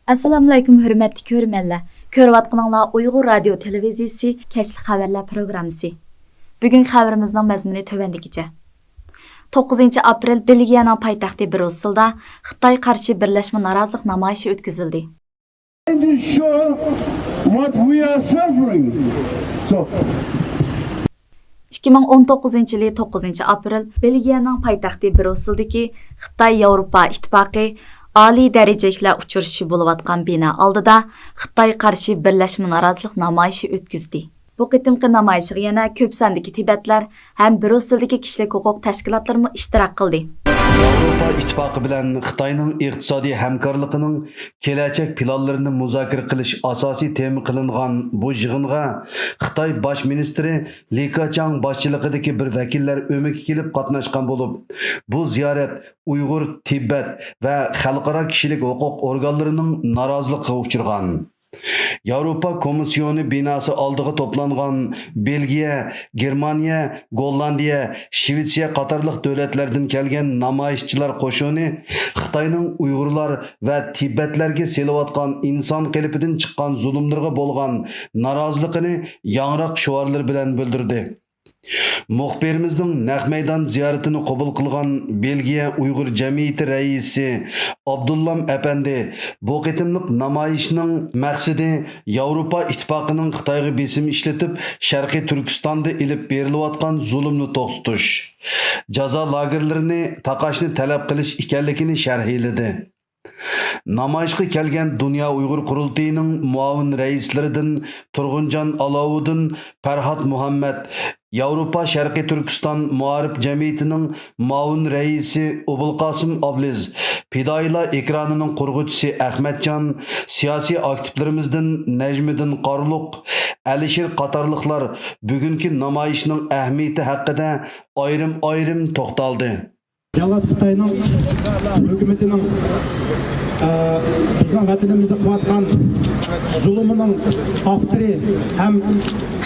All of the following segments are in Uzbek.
Assalomu alaykum hurmatli ko'rmanlar. Ko'rayotganinglar Uyg'ur radio televiziyasi Kechli xabarlar programmasi. Bugun xabarimizning mazmuni tovandikicha. 9-aprel Belgiyaning poytaxti Brusselda Xitoy qarshi birlashma norozilik namoyishi o'tkazildi. To show what we are suffering. 2019 yili 9-aprel Belgiyaning poytaxti Brusseldagi Xitoy Yevropa ittifoqi oliy darajali uchrashuv bo'layotgan bino oldida Xitoy qarshi birlashma norozilik namoyishi o'tkazdi. Bu qitimqi namoyishga yana ko'p sondagi tibatlar ham Brusseldagi kishilik huquq tashkilotlari ishtirok qildi. Yevropa ittifoqi bilan Xitoyning iqtisodiy hamkorligining kelajak planlarini muzokara qilish asosiy tema qilingan bu yig'inga Xitoy bosh ministri Li Keqiang boshchiligidagi bir vakillar o'miki kelib qatnashgan bo'lib, bu ziyorat Uyg'ur, Tibet va xalqaro kishilik huquq organlarining noroziligiga uchragan. Yevropa Komisyoni binosi oldiga to'plangan Belgiya, Germaniya, Gollandiya, Shvetsiya qatorliq davlatlardan kelgan namoyishchilar qo'shini Xitoyning Uyg'urlar va Tibetlarga selayotgan inson qilipidan chiqqan zulmlarga bo'lgan noroziligini yangroq shiorlar bilan bildirdi. Muxbirimizning naq maydon ziyoratini qabul qilgan Belgiya Uyg'ur jamiyati raisi Abdullam Efendi bu qitimliq namoyishning maqsadi Yevropa ittifoqining Xitoyga besim ishlatib Sharqiy Turkistonda ilib berilayotgan zulmni to'xtatish, jazo lagerlarini taqashni talab qilish ekanligini sharhladi. Namoyishga kelgan Dunyo Uyg'ur qurultayining muavin raislaridan Turg'unjon Alovuddin, Farhod Muhammad, Yevropa Sharqiy Turkiston muarif jamiyatining muavin raisi Ubulqosim Abliz, Fidoilar ekranining qurg'uvchisi Ahmadjon, siyosiy aktivlarimizdan Najmiddin Qorluq, Alishir qatorliqlar bugungi namoyishning ahamiyati haqida ayrim to'xtaldi. Jalat Xitoyning hukumatining bizning vatanimizda qilayotgan zulmining avtori ham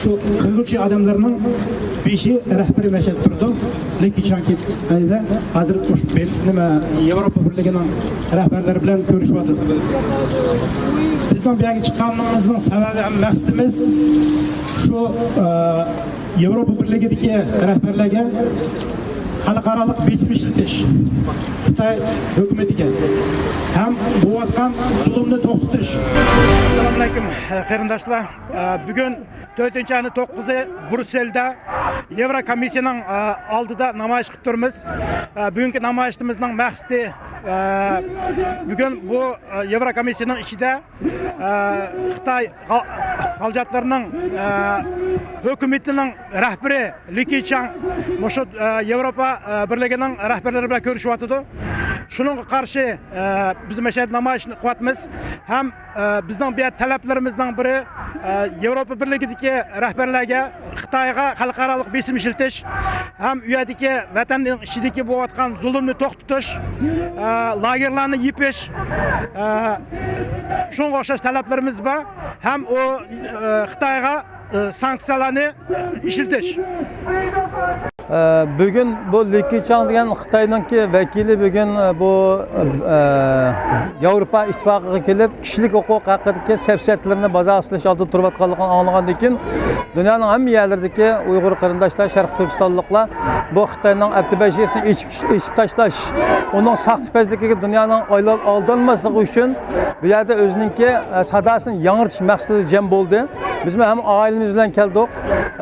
shu qirg'uvchi odamlarning beshi rahbari mashhur turdi. Lekin chunki hozir nima Yevropa birligining rahbarlari bilan ko'rishyapti. Bizning bu yerga chiqqanimizning sababi ham maqsadimiz shu Yevropa birligidagi rahbarlarga xalqarалық besim işletiş, Xitoy hukumatiga ham bo'layotgan zulmni to'xtatish. Assalomu alaykum qarindoshlar. Bugun 4-9 Brusselda Yevrokomissiyaning oldida namoyish qilib turibmiz. Bugungi namoyishimizning maqsadi bugün bu Yevrokomissiyaning ichida Xitoy xalqatlarining hukumatining rahbari Li Keqiang shu Yevropa birligining rahbarlari bilan ko'rishyapti. Shuningga qarshi biz mana shu namoyishni qilyapmiz. Ham bizning bu talablarimizning biri Yevropa birligidagi rahbarlarga Xitoyga xalqaro besim ishlatish, ham u yerdagi vatanning ichidagi bo'layotgan zulmni to'xtatish, lagerlarni yepish, shunga o'xshash talablarimiz bor. Ham o Xitoyga sanksiyalarni ishlatish. Bugün bu Li Keqiang degan Xitoyningki vakili bugün bu Yevropa ittifoqiga kelib kishilik huquq haqidagi siyosatlarni bazarsizlash oldida turayotganligini anglagandan keyin dunyoning hamma yerlaridagi Uyg'ur qarindoshlar, Sharq Turkistonliklar bu Xitoyning abtibashini ichib tashlash, uning saxtipazligiga dunyoning aldanmasligi uchun bu yerda o'zininki sadosini yangritish maqsadida jam bo'ldi. Biz ham oilamiz bilan keldik.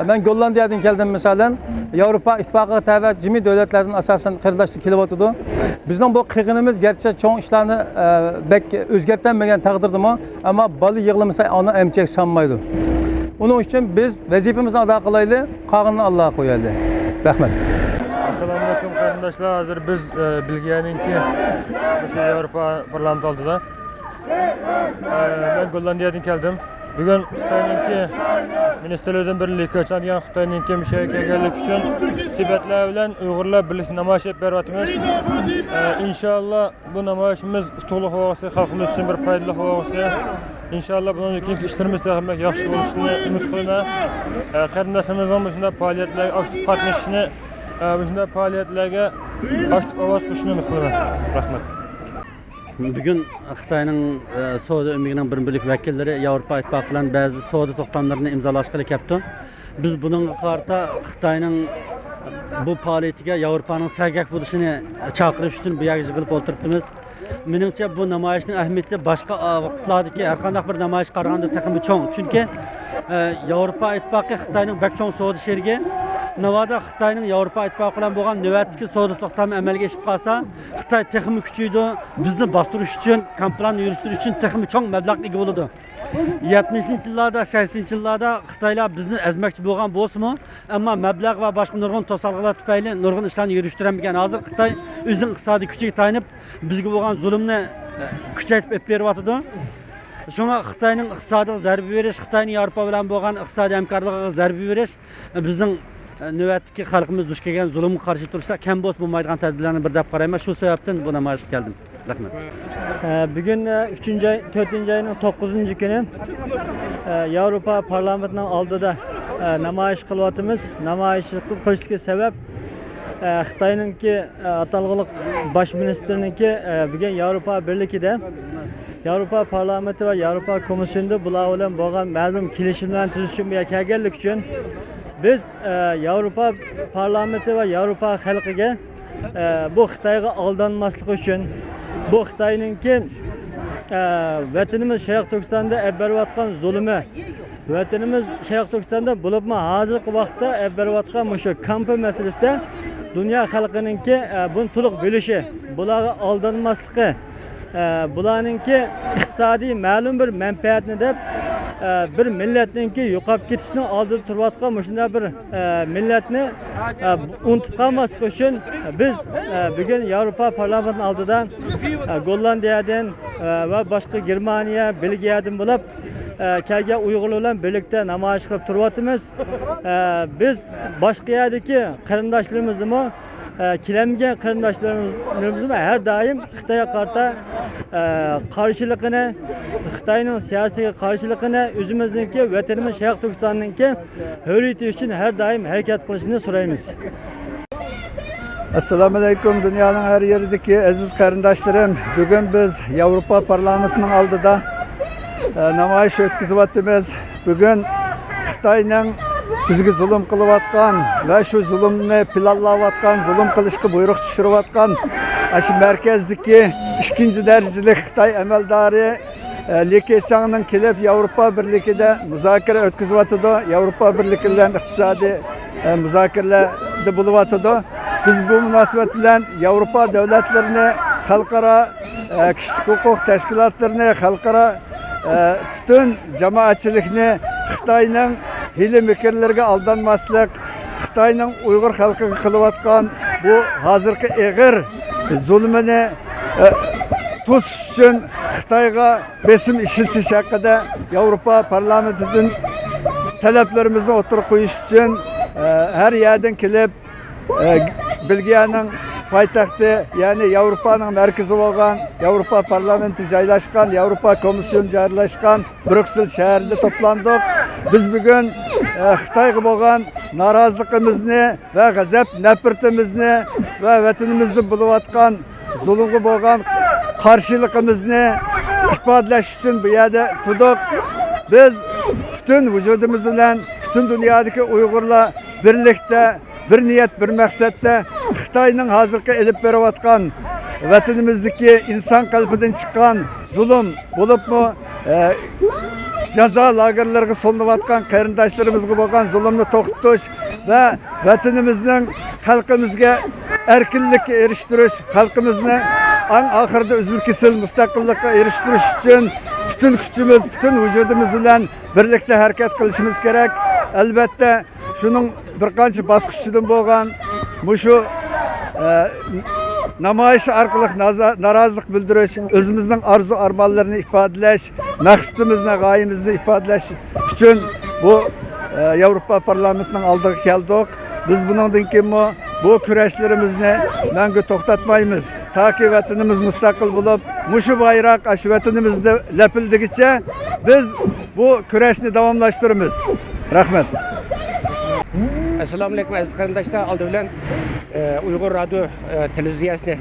Men Gollandiyadan keldim masalan. Yevropa ittifoqiga tabi jimi davlatlardan asosan qarindoshlik kelyapti. Bizning bu qiyinimiz garchi cho'ng ishlarni bek o'zgartirmagan taqdirdami, ammo bola yig'lamasa ona emchak sanmaydi. Uning uchun biz vazifamizni ado qilaylik, qog'inni Allohga qo'yaylik. Rahmat. Assalomu alaykum qarindoshlar. Hozir biz Belgiyaningki o'sha Yevropa parlamenti oldida. Men Gollandiyadan keldim. Bugun Xitoyningki ministerlardan biri Li Keqiang degan Xitoyningki mishaga kelganlik uchun Tibetlar bilan Uyg'urlar birlikda namoyish etib beryapmiz. Inshaalloh bu namoyishimiz to'liq bo'lsa, xalqimiz uchun bir foydali bo'lsa, inshaalloh bundan keyingi ishlarimiz ham yaxshi bo'lishini umid qilaman. Qarindoshlarimizning shunday faoliyatlarga aktiv qatnashishini, shunday faoliyatlarga aktiv ovoz qo'shishni umid qilaman. Rahmat. Bugün Xitayning savdo ömrüğünün bir bölük vekilleri Avrupa İttifaqı bilan bazı savdo to'xtamlarini imzolashga kelibdi. Biz bunun qarta Xitayning bu faoliyatiga Avropaning sagak bo'lishini chaqirish uchun bu yerga yig'ilib o'tiribmiz. Menimcha bu namoyishning ahamiyati boshqa vaqtlardagi har qanday bir namoyish qaraganda taxmin cho'ng. Chunki Avropa İttifaqı Xitayning bak cho'ng savdo sherigi Navada Xitayning Avropa İttifaqı bilan bo'lgan navbatdagi savdo to'xtami amalga oshib qolsa, Xitoy texmi kuchaydi, bizni bostirish uchun, kampaniya yurishtirish uchun texmi cho'ng mablag'ga ega bo'ladi. 70-yillarda, 80-yillarda Xitoylar bizni ezmoqchi bo'lgan bo'lsa-mu, ammo mablag' va boshqa nurg'un to'salg'ular tufayli nurg'un ishlarni yurishtiramagan. Hozir Xitoy o'zining iqtisodiy kuchiga tayanib, bizga bo'lgan zulmni kuchaytirib beryapti. Shunga Xitoyning iqtisodiga zarba berish, Xitoyning Yevropa bilan bo'lgan iqtisodiy hamkorligiga zarba berish bizning navbatdagi xalqimiz duch kelgan zulmga qarshi turishda kam bo's bo'lmaydigan tadbirlarni bir deb qarayman. Shu sababdan bu namoyishga keldim. Rahmat. Bugün 4. ayının 9. günü Avrupa Parlamentining oldida namoyish qilyapmiz. Namoyish qilishga sabab Xitoyningki atalg'iliq bosh ministrniki bugun Yevropa birligida Avrupa Parlamenti va Avrupa Komissiyasida bular bilan bo'lgan ma'lum kelishimlarni tuzish uchun bu yerga kelganlik uchun biz Avrupa Parlamenti va Avrupa xalqiga bu Xitoyga aldanmaslik uchun bu Xitoyningki vatanimiz Sharq Turkistonda olib berayotgan zulmi, vatanimiz Sharq Turkistonda bo'libmi hozirgi vaqtda olib berayotgan shu kampa masalasida dunyo xalqiningki buni to'liq bilishi, bularga aldanmasligi, bularningki iqtisodiy ma'lum bir manfaatni deb bir millatningki yo'qolib ketishini oldida turayotgan shunday bir millatni unutib qolmaslik uchun biz bugun Yevropa Parlamentining oldida Gollandiyadan va boshqa Germaniya, Belgiyadan bo'lib kelgan Uyg'urlar bilan birlikda namoyish qilib turyapmiz. Biz boshqa yerdagi qarindoshlarimizni kelamgan qarindoshlarimizni har doim Xitoyga qarta qarshiligini, Xitoyning siyosiy qarshiligini, o'zimizningki vatanimiz Sharq Turkistonninki hurriyati uchun har doim harakat qilishni so'raymiz. Assalomu alaykum dunyoning har yeridagi aziz qarindoshlarım. Bugun biz Yevropa Parlamentining oldida namoyish o'tkazyapmiz. Bugun Xitoyning bizga zulm qilayotgan va shu zulmni planlayotgan, zulm qilishga buyruq tushirayotgan shu markazdagi 2-darajali Xitoy amaldori Li Keqiangning kelib Yevropa birligida muzokara o'tkazyapti. Yevropa birligi bilan iqtisodiy muzokaralarda bo'lyapti. Biz bu munosabat bilan Yevropa davlatlarini, xalqaro kishilik huquq tashkilotlarini, xalqaro bütün jamoatchilikni Xitoyning hiyla mikrlarga aldanmaslik, Xitoyning Uyg'ur xalqiga qilayotgan bu hozirgi og'ir zulmini to'sish uchun Xitoyga besim ishiltish haqida Yevropa Parlamentidan talablarimizni o'tirib qo'yish uchun har yerdan kelib Belgiyaning poytaxti, ya'ni Yevropaning markazi bo'lgan Yevropa Parlamenti joylashgan, Yevropa Komissiyasi joylashgan Bruksel shahrida to'plandik. Biz bugun Xitoyga bo'lgan noroziligimizni va g'azab nafratimizni va vatanimizda bo'layotgan zulmga bo'lgan qarshiligimizni ifodalash uchun bu yerda turdik. Biz butun vujudimiz bilan butun dunyodagi Uyg'urlar birlikda bir niyat, bir maqsadda Xitoyning hozirgi elib berayotgan vatanimizdagi inson qalbidan chiqqan zulm bo'libmi jazo lagerlariga solinayotgan qarindoshlarımizga bo'lgan zulmni to'xtatish va vatanimizning xalqimizga erkinlikka erishtirish, xalqimizni eng oxirida uzil-kesil mustaqillikka erishtirish uchun bütün kuchimiz, bütün vujudimiz bilan birlikda harakat qilishimiz kerak. Albatta, shuning bir qancha bosqichidan bo'lgan shu namoyish orqali norozilik bildirish, o'zimizning arzu-armonlarini ifodalash, maqsadimizni, g'oyamizni ifodalash uchun bu Yevropa Parlamentining oldiga keldik. Biz bundan keyin bu kurashlarimizni mangu to'xtatmaymiz. Toki vatanimiz mustaqil bo'lib, shu bayroq shu vatanimizda lapildigicha biz bu kurashni davomlashtiramiz. Rahmat. Assalomu alaykum aziz qarindoshlar. Oldi bilan Uyg'ur radio televiziyasini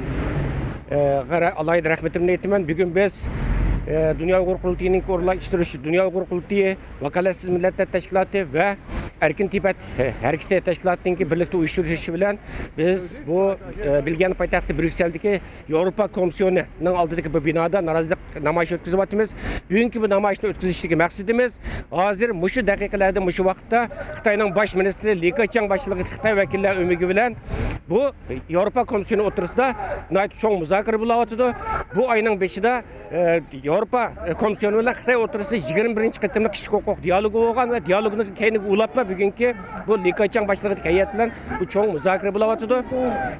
alayda rahmetimni aytaman. Bugun biz Dünya Uyghur Qurultayı'nın korulaştırışı, Dünya Uyghur Qurultayı, Vakalatsiz Milletler Teşkilatı ve Erkin Tibet Hareketi Teşkilatı'nın birlikte uyuşturucu bilen biz bu Bilgen paytaxtı Brüksel'deki Avrupa Komisyonu'nun aldığı bu binada narazılık namayışı ötküzüp atımız. Bugünkü bu namayışını ötküzüşteki maksidimiz hazır muşu dakikalarda muşu vakitte Xitay'nın baş ministri Li Keqiang başçılığı Xitay vekiller ömügü bilen bu Avrupa Komisyonu oturusida çoğun müzakere bulawatıdı. Bu ayının 5'inde Avrupa Komisyonu bilen Xitay oturusu 21. qitimli kişilik hukuk diyalogu bolgan ve diyalogunu keyini ulapla bugünkü bu Li Keqiang başçılığı heyet bilen bu çoğun müzakere bulawatıdı.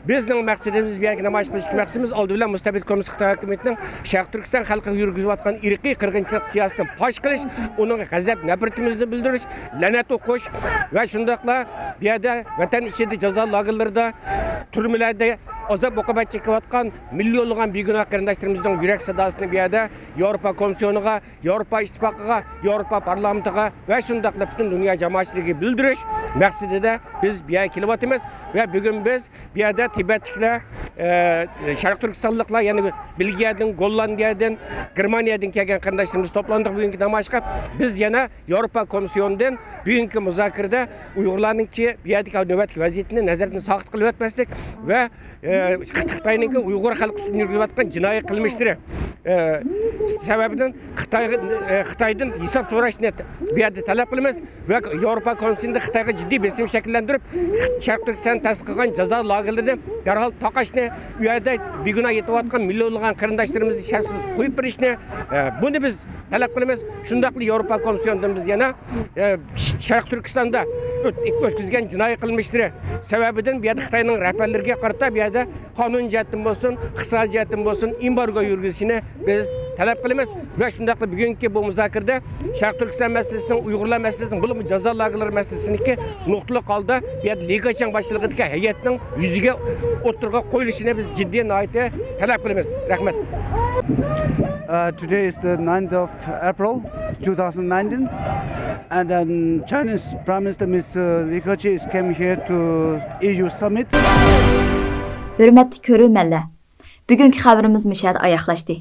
Bizning maqsadimiz bu yerga namoyish qilishki maqsadimiz oldi bilan mustabid kommunist Xitoy hukumatining Sharq Turkiston xalqiga yurgizib atgan irqiy qirg'inchilik siyosatini fosh qilish, uning g'azab nafratimizni bildirish, la'nat o'qish va shundaqla bu yerda vatan ichida jazo lagerlarida, turmalarda azab uqubat chekayotgan millionlagan begunoh qarindoshlarimizning yurak sadosini bu yerda Yevropa Komissiyoniga, Yevropa Ittifoqiga, Yevropa Parlamentiga va shundaqla butun dunyo jamoatchiligiga bildirish maqsadida biz bu yerga kelyapmiz va bugun biz bu yerda Tibetliklar, Sharq Turkistonliklar, ya'ni Belgiyadan, Gollandiyadan, Germaniyadan kelgan qarindoshlarimiz to'plandik bugungi namoyishga. Biz yana Yevropa Komissiyonidan bugungi muzokarada Uyg'urlarningki bu yerdagi navbatdagi vaziyatni nazardan soqit qilib o'tmaslik va Xitoyning Uyg'ur xalqi ustidan yurgizayotgan jinoiy qilmishlari sababidan Xitoydan hisob so'rashni bu yerda talab qilamiz va Yevropa Komissiyasida Xitoyga jiddiy besim shakllantirib, Sharq Turkiston ta'sis qilgan jazo lagerlarini darhol taqashni, u yerda begunoh yetayotgan millionlagan qarindoshlarimizni shartsiz qo'yib berishni buni biz talab qilamiz. Shundaqli Yevropa Komissiyasidan biz yana Sharq Turkistonda o'tkazgan jinoiy qilmishlari sababidan bu yerda Xitoyning rahbarlariga qarata bu yerda qonun jihatdan bo'lsin, iqtisodiy jihatdan bo'lsin embargo yurgizishini biz talab qilamiz va shundaqla bugungi bu muzokarada Sharq Turkiston masalasining, Uyg'urlar masalasining, bu jazo lagerlari masalasiniki nuqtali holda bu yerda Li Keqiang boshchiligidagi hay'atning yuziga o'tirg'a qo'yilishini biz jiddiy talab qilamiz. Rahmat. Today is the 9th of April 2019 and Chinese Prime Minister Mr. Li Keqiang came here to EU summit. Hürmetli körürmenler, bugünkü xabarimiz müşahede ayaqlaşdı.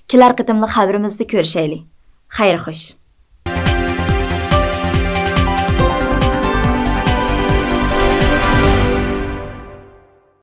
Kelar qitimli xabarimizda ko'rishaylik. Xayr xo'sh.